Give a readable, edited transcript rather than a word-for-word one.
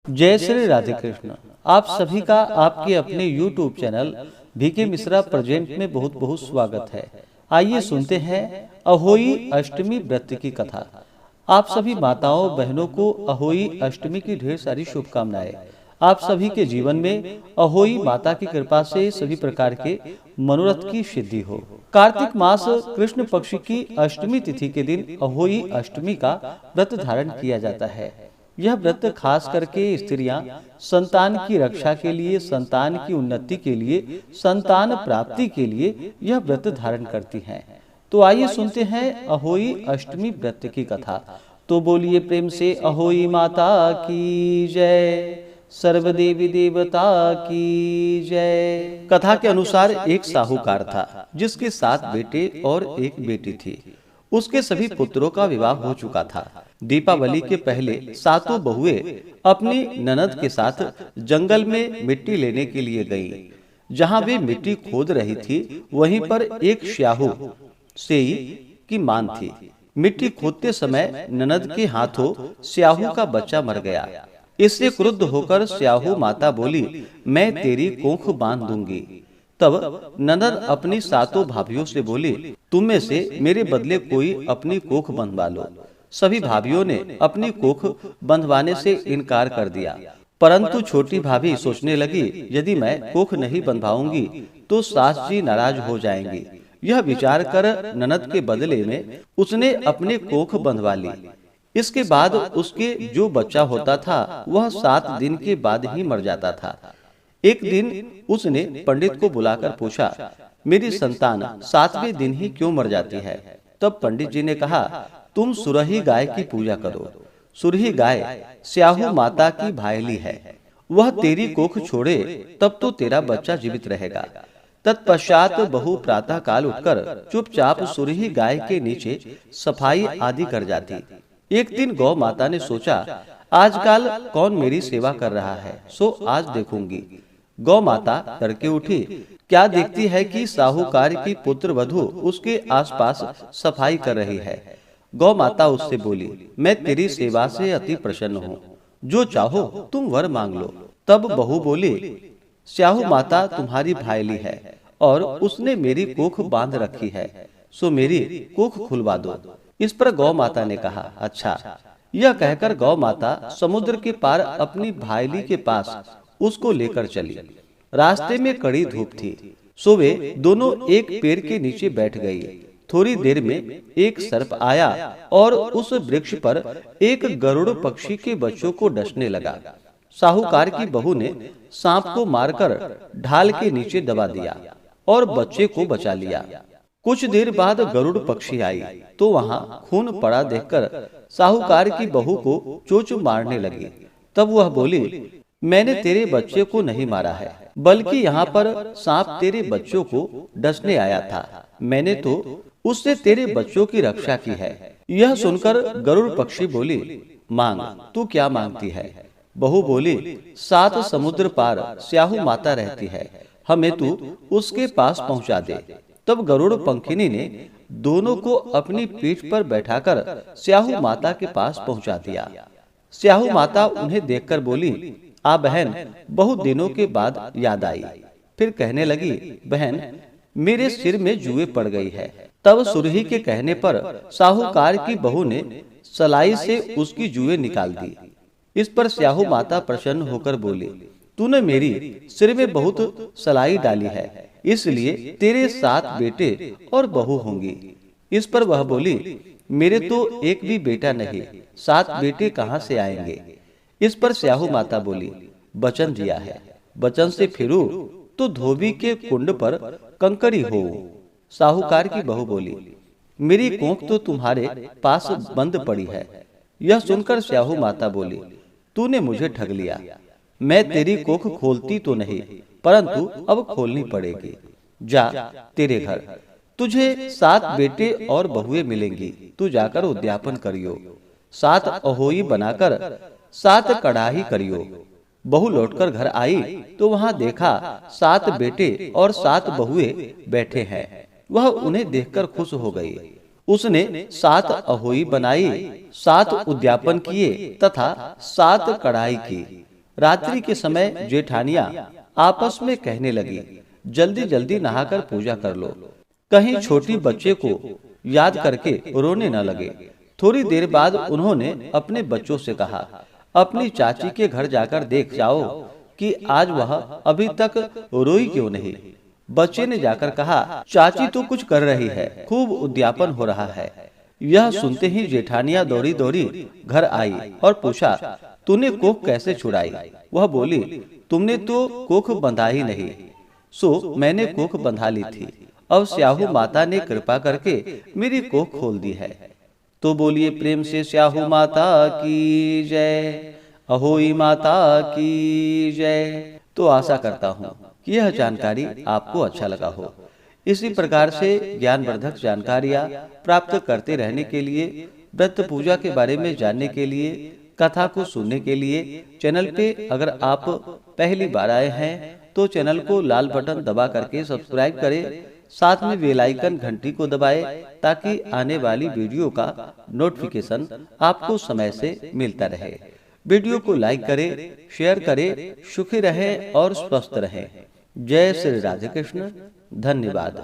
जय श्री राधे कृष्ण। आप सभी का आपके अपने YouTube channel VK Mishra present में बहुत बहुत स्वागत है। आइए सुनते हैं अहोई अष्टमी व्रत की कथा। आप सभी माताओं बहनों को अहोई अष्टमी की ढेर सारी शुभकामनाएं। आप सभी के जीवन में अहोई माता की कृपा से सभी प्रकार के मनोरथ की सिद्धि हो। कार्तिक मास कृष्ण पक्ष की अष्टमी तिथि के दिन अहोई अष्टमी का व्रत धारण किया जाता है। यह व्रत खास करके स्त्रियां संतान की रक्षा के लिए, संतान की उन्नति के लिए, संतान प्राप्ति के लिए यह व्रत धारण करती हैं। तो आइए सुनते हैं अहोई अष्टमी व्रत की कथा। तो बोलिए प्रेम से अहोई माता की जय, सर्वदेवी देवता की जय। कथा के अनुसार एक साहूकार था जिसके 7 बेटे और एक बेटी थी। उसके सभी पुत्रों का विवाह हो चुका था। दीपावली के पहले 7 बहुएं अपनी ननद के साथ जंगल में मिट्टी लेने के लिए गईं। जहां वे मिट्टी खोद रही थी वहीं पर एक स्याहू सेई की मान थी। मिट्टी खोदते समय ननद के हाथों स्याहू का बच्चा मर गया। इससे क्रुद्ध होकर स्याहू माता बोली, मैं तेरी कोख बांध दूंगी। तब ननद अपनी 7 भाभियों से बोली, तुम में से मेरे बदले कोई अपनी कोख बंधवा लो। सभी भाभियों ने अपनी कोख बंधवाने से इनकार कर दिया, परंतु छोटी भाभी सोचने लगी, यदि मैं कोख नहीं बंधवाऊंगी तो सास जी नाराज हो जाएंगी। यह विचार कर ननद के बदले में उसने अपने कोख बंधवा ली। इसके बाद उसके जो बच्चा होता था वह 7 दिन के बाद ही मर जाता था। एक दिन उसने पंडित को बुलाकर पूछा, मेरी संतान 7वें दिन ही क्यों मर जाती है? तब पंडित जी ने कहा, तुम सुरही गाय की पूजा करो। सुरही गाय स्याहू माता की भायली है। वह तेरी कोख छोड़े तब तो तेरा बच्चा जीवित रहेगा। तत्पश्चात बहू प्रातः काल उठकर चुपचाप सुरही गाय के नीचे सफाई आदि कर जाती। एक दिन गौ माता ने सोचा, आजकल कौन मेरी सेवा कर रहा है, सो आज देखूंगी। गौ माता तड़के उठी। क्या देखती है कि साहूकार की पुत्र वधू उसके आसपास सफाई कर रही है। गौ माता उससे बोली, मैं तेरी सेवा से अति प्रसन्न हूँ, जो चाहो तुम वर मांग लो। तब बहू बोली, स्याहू माता तुम्हारी भायली है और उसने मेरी कोख बांध रखी है, सो मेरी कोख खुलवा दो। इस पर गौ माता ने कहा, अच्छा। यह कहकर गौ माता समुद्र के पार अपनी भायली के पास उसको लेकर चली। रास्ते में कड़ी धूप थी, सो वे दोनों एक पेड़ के नीचे बैठ गई। थोड़ी देर में एक सर्प आया और उस वृक्ष पर एक गरुड़ पक्षी के बच्चों को डसने लगा। साहूकार की बहू ने सांप को मारकर ढाल के नीचे दबा दिया और बच्चे को बचा लिया। कुछ देर बाद गरुड़ पक्षी आई तो वहां खून पड़ा देखकर साहूकार की बहू को चोंच मारने लगी। तब वह बोली, मैंने तेरे बच्चे को नहीं मारा है, बल्कि यहाँ पर सांप तेरे बच्चों को डसने आया था। मैंने तो उससे तेरे बच्चों की रक्षा की है। यह सुनकर गरुड़ पक्षी बोली, मांग, तू क्या मांगती है? बहू बोली, 7 समुद्र पार स्याहू माता रहती है, हमें तू उसके पास पहुँचा दे। तब गरुड़ पंखिनी ने दोनों को अपनी पीठ पर बैठाकर स्याहू माता के पास पहुँचा दिया। स्याहू माता उन्हें देखकर बोली, आ बहन, बहुत दिनों के बाद याद आई। फिर कहने लगी, बहन, मेरे सिर में जुए पड़ गई है। तब सुरही के कहने पर साहूकार की बहू ने सलाई से उसकी जुए निकाल दी। इस पर स्याहू माता प्रसन्न होकर बोली, तूने मेरी सिर में बहुत सलाई डाली है, इसलिए तेरे 7 बेटे और बहू होंगी। इस पर वह बोली, मेरे तो एक भी बेटा नहीं, 7 बेटे कहाँ से आएंगे? इस पर स्याहू माता बोली, वचन दिया है, वचन से फिरू तो धोबी के कुंड पर कंकड़ी हो। साहूकार की बहू बोली, मेरी कोख तो तुम्हारे पास बंद पड़ी है। यह सुनकर स्याहू माता बोली, तूने मुझे ठग लिया। मैं तेरी कोख खोलती तो नहीं, परंतु अब खोलनी पड़ेगी। जा तेरे घर, तुझे 7 बेटे और बहुएं मिलेंगी। तू जाकर उद्यापन करियो, 7 अहोई बनाकर 7 कड़ाही करियो। बहू लौटकर घर आई तो वहां देखा 7 बेटे और 7 बहुएं बैठे हैं। वह उन्हें देखकर खुश हो गई। उसने 7 अहोई बनाई, 7 उद्यापन किए तथा 7 कढ़ाई की। रात्रि के समय जेठानियां आपस में कहने लगी, जल्दी जल्दी नहाकर पूजा कर लो, कहीं छोटी बच्चे को याद करके रोने न लगे। थोड़ी देर बाद उन्होंने अपने बच्चों से कहा, अपनी चाची के घर जाकर देख जाओ कि आज वह अभी तक रोई क्यों नहीं। बच्चे ने जाकर कहा, चाची तो कुछ कर रही है, खूब उद्यापन हो रहा है। यह सुनते ही जेठानियां दौड़ी दौड़ी घर आई और पूछा, तूने कोख कैसे छुड़ाई? वह बोली, तुमने तो कोख बंधा ही नहीं। सो मैंने कोख बंधा ली थी, अब स्याहू माता ने कृपा करके मेरी कोख खोल दी है। तो बोलिए प्रेम से स्याहू माता की जय, अहोई माता की जय। तो आशा करता हूँ कि यह जानकारी आपको अच्छा लगा हो। इसी प्रकार से ज्ञानवर्धक जानकारियाँ प्राप्त करते रहने के लिए, व्रत पूजा के बारे में जानने के लिए, कथा को सुनने के लिए चैनल पे अगर आप पहली बार आए हैं तो चैनल को लाल बटन दबा करके सब्सक्राइब करें, साथ में बेल आइकन घंटी को दबाएं ताकि आने वाली वीडियो का नोटिफिकेशन आपको समय से मिलता रहे। वीडियो को लाइक करें, शेयर करें, सुखी रहें और स्वस्थ रहें। जय श्री राधे कृष्ण। धन्यवाद।